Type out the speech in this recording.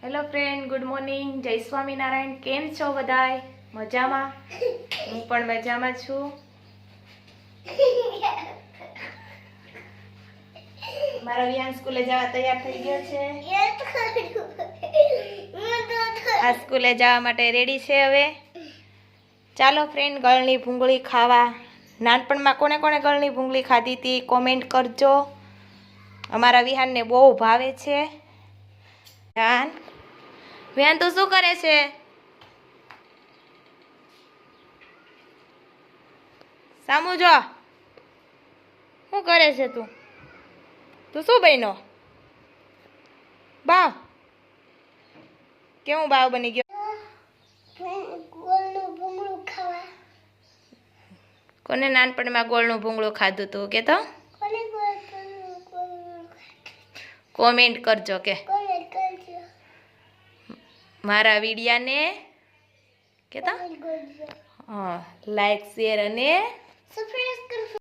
Hello friend, good morning, જય સ્વામિનારાયણ. કેમ છો બધાય? મજામાં? હું પણ મજામાં છું. મારો વિહાન સ્કૂલે જવા તૈયાર થઈ ગયો છે. આ સ્કૂલે જવા માટે રેડી છે હવે. ચાલો ફ્રેન્ડ, ગળની ભૂંગળી ખાવા. નાનપણમાં કોને કોને ગળની ભૂંગળી ખાધી હતી કોમેન્ટ કરજો. અમારા વિહાનને બહુ ભાવે છે. વિહાન તું શું કરે છે? સામુ જો, શું કરે છે તું? તું શું બન્યો? બાવ કેવું બાવ બની ગયો? કોને નાનપણમાં ગોળનું ભૂંગળું ખાધું તું કે તો કોમેન્ટ કરજો કે મારા વિડિયાને કે તો લાઈક શેર અને સબસ્ક્રાઇબ કરજો.